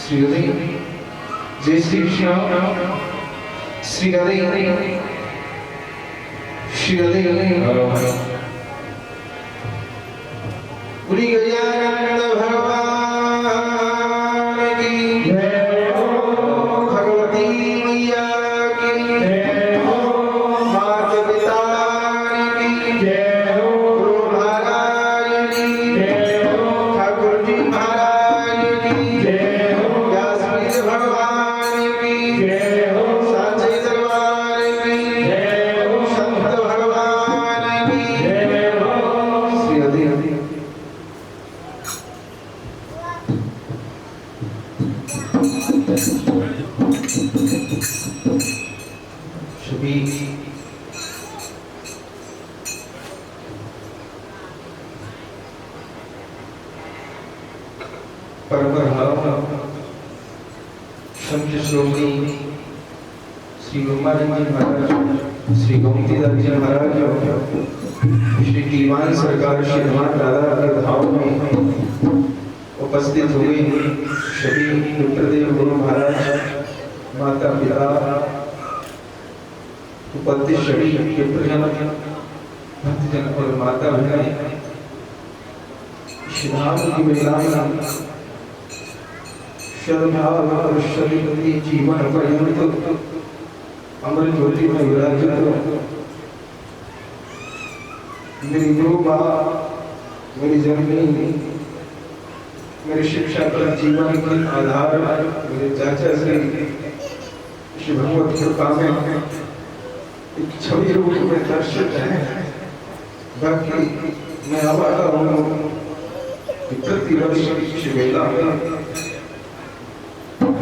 श्री हरि जय श्री कृष्ण श्री हरि श्री हरि पूरी गजानंद भगवान की जय हो भगवती मैया की जय हो माता पिता की जय हो गुरु महाराज की जय हो ठाकुर जी महाराज की जय हो व्यासपीठ भगवान की जय हो साचे दरबार की जय हो संत भगवान की जय हो श्री हरि सभी परम संत श्रोमणी श्री गोमानंद जी महाराज, श्री गोमतीदास जी महाराज, श्री दीवान सरकार श्री हनुमान दादा के भाव में उपस्थित हुए सभी मित्रदेव गुरु महाराज, माता पिता, उपस्थित सभी मित्रजन, भक्तजन और माता बहनें, श्रीधाम की महिलाएं, श्रद्धाव और श्रीमती जीवन पर्यंत अमर ज्योति में विराजित मेरी गुरु माँ, मेरी जननी, मेरी शिक्षा पर जीवन के आधार मेरे चाचा श्री भगवत कृपा में एक छवि रूप में दर्शित है। बाकी मैं आवाज़ हूँ प्रति वर्ष शिवेला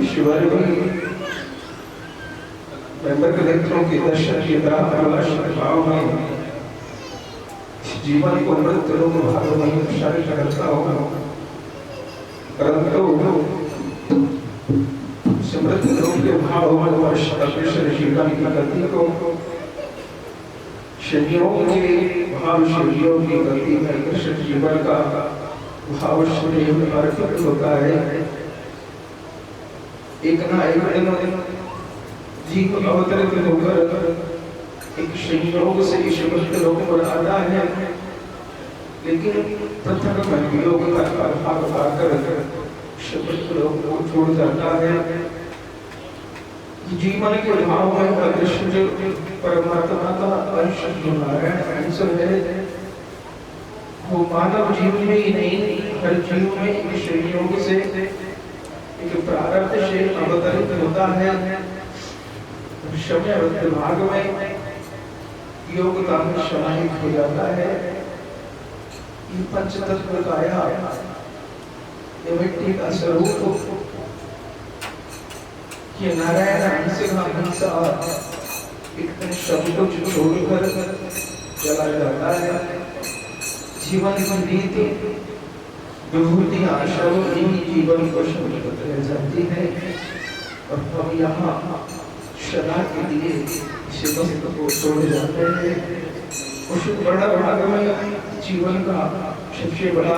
ईश्वर मेंबर कलेक्टरों के दर्शन के भाव में जीवन को अमृत लोक भाग में प्रसारित करता हूँ, परंतु समृद्ध लोक के भाव में वर्ष जीवन की गति को शनियों के भाव शनियों की गति में कृष्ण जीवन का भाव शनि में अर्पित होता है। एक ना एक दिन जीव अवतरित होकर एक संयोग से ईश्वर के लोक पर आता है, लेकिन पृथक में योग का भाग पाकर ईश्वर के लोक को छोड़ जाता है। जीवन के भाव में कृष्ण परमात्मा का अंश जो नारायण अंश है, वो मानव जीवन में ही नहीं, हर जीव में एक संयोग से एक प्रारब्ध से अवतरित होता है। समय भाग में योगता में समाहित हो जाता है। ये पंचतत्व काया, ये मिट्टी का स्वरूप, ये नारायण हंस का हंसा एक शब्द को छोड़कर चला जाता है। जीवन की रीति विभूति आशा जीवन को समझते रह जाती है, और हम यहाँ सदा के लिए इस वस्तु को छोड़ जाते हैं। उस बड़ा भाग में जीवन का सबसे बड़ा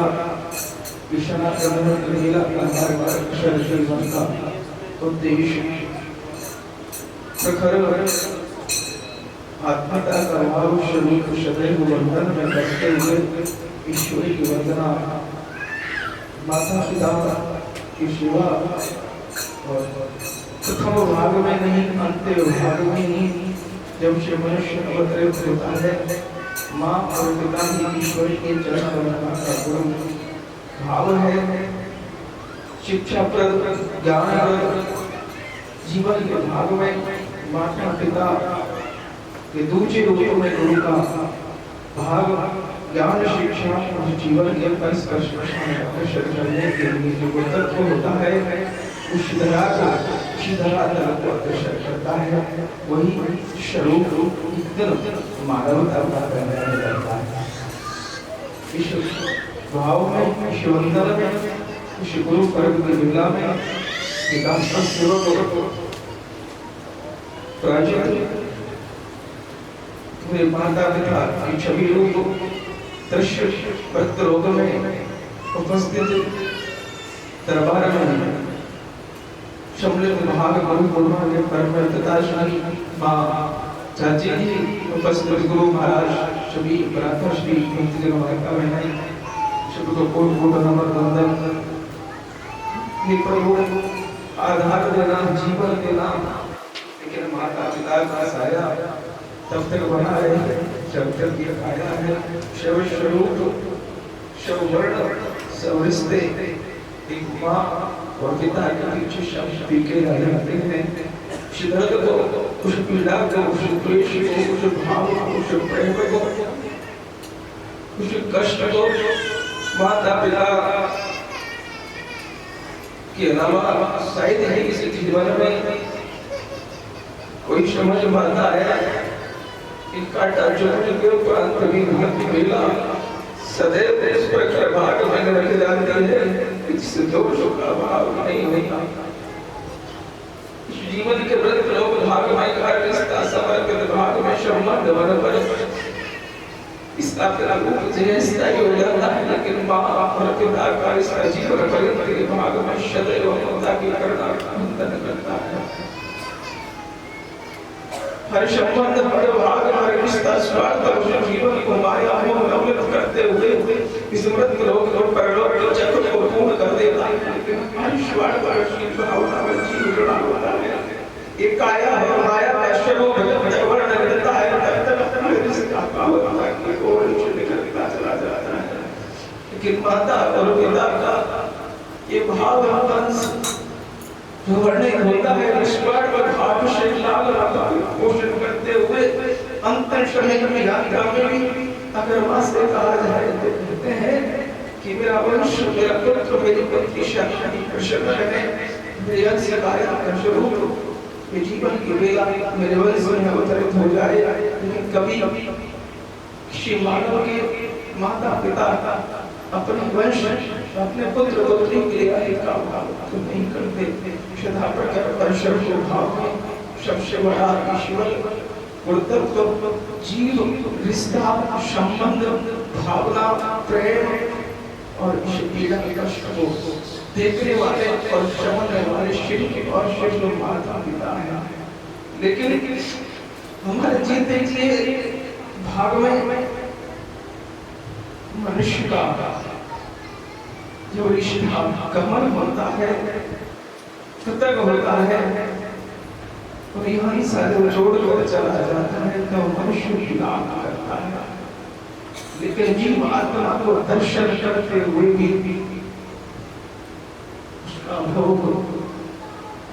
जीवन का उद्देश्य प्रखर आत्मता का भाव स्वरूप सदैव बंधन में करते हुए ईश्वर की वंदना, माता पिता की सेवा, और प्रथम भाग में नहीं अंतिम भाग में ही जब से मनुष्य अवतरित होता है, माँ और पिता ही ईश्वर के चरण वंदना का गुरु भाव है। शिक्षा प्रद ज्ञान जीवन के भाग में माता पिता के दूसरे रूप में गुरु का भाग ज्ञान शिक्षा और जीवन के परिस्पर्श करने के लिए जो तत्व होता है उस धरातल को अग्रसर करता है, वही स्वरूप एकदम मानवता का बनाया जाता है। इस भाव में, इस वंदन में, इस गुरु पर्व की लीला में प्राचीन मेरे माता पिता की छवि रूप दृश्य भक्त लोक में उपस्थित दरबार में सम्मिलित भाग गुरु गुरुओं के परमपिता श्री मां चाची जी उपस्थित गुरु महाराज सभी भ्राता श्री भक्तजन माता बहनें सभी को कोट कोट नमन वंदन। प्रभु आधार देना जीवन देना, लेकिन माता पिता का साया तब तक बना है जब तक ये आया है। शिव स्वरूप शिव वर्ण सब रिश्ते एक माँ और पिता के बीच शक्ति के रहते हैं। उस दर्द को, उस पीड़ा को, उस द्वेष को, उस भाव को, उस प्रेम को, उस कष्ट को माता पिता के अलावा शायद ही किसी जीवन में कोई समझ पाता है। इन काटा चोरी के उपरांत भी भक्ति मिला सदैव इस प्रकार भाग में रख जाती है, इससे दोषों का भाव नहीं होता। जीवन के व्रत लोग भाग में कार्य रिश्ता समर्पित भाग में संबंध बन पर इसका रूप स्थायी हो जाता है, लेकिन माँ और पिता का इसका जीवन पर्यंत के भाग में सदैव ममता की करुणा बंधन करता है। हर संबंध हर भाग हर रिश्ता स्वार्थ और जीवन को माया में नवलित करते हुए इस मृत लोक और परलोक के चक्र को पूर्ण कर देता है। लेकिन हर स्वार्थ और भावना में जीव जुड़ा होता है। ये काया है माया का स्वरूप जब वर्ण करता है तब तक अपने रिश्ता भावना की ओर निकलता चला जाता है। लेकिन माता और पिता का ये भाव अंश जो वर्णित होता है निष्पाद भाव से लाल रंग पोषण करते हुए अंतर समय में यात्रा में भी अगर मां से कहा जाए तो कहते हैं कि मेरा वंश मेरा पुत्र मेरी पत्नी शादी प्रसन्न है, मेरे अंश काया का स्वरूप ये जीवन की वेला मेरे वंश में अवतरित हो जाए। लेकिन कभी किसी मानव के माता पिता अपने वंश अपने पुत्र पुत्री के लिए का भाव तो नहीं करते। श्रद्धा प्रकार परशर के भाव में सबसे बड़ा ईश्वर गुरुत्व जीव रिश्ता संबंध भावना प्रेम और इस पीड़ा कष्ट को देखने वाले और समझने वाले शिव और शिव माता पिता है। लेकिन हमारे जीते के भाग में मनुष्य का जो रिश्ता कमल होता है कृतज्ञ होता है और यहाँ सारे जोड़ कर चला जाता है तो मनुष्य की लाभ करता है। लेकिन जीव आत्मा को दर्शन करते हुए भी उसका भोग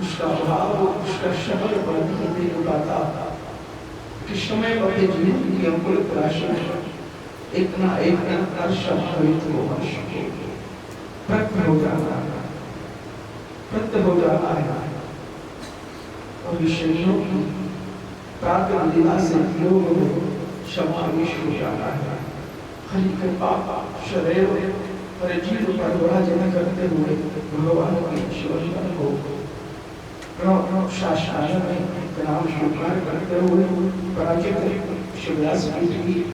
उसका भाव उसका शब्द पर नहीं देख पाता कि समय पर जीवन की अंकुर प्राशन एक ना एक दर्शन को मनुष्य को प्रकट हो जाता है और विषयों की प्राप्त लीला से लोग समावेश हो जाता है। हरि कृपा शरीर और जीव पर विराजन करते हुए भगवान की ईश्वरता को शासन में प्रणाम स्वीकार करते हुए पराजित शिवदास जी की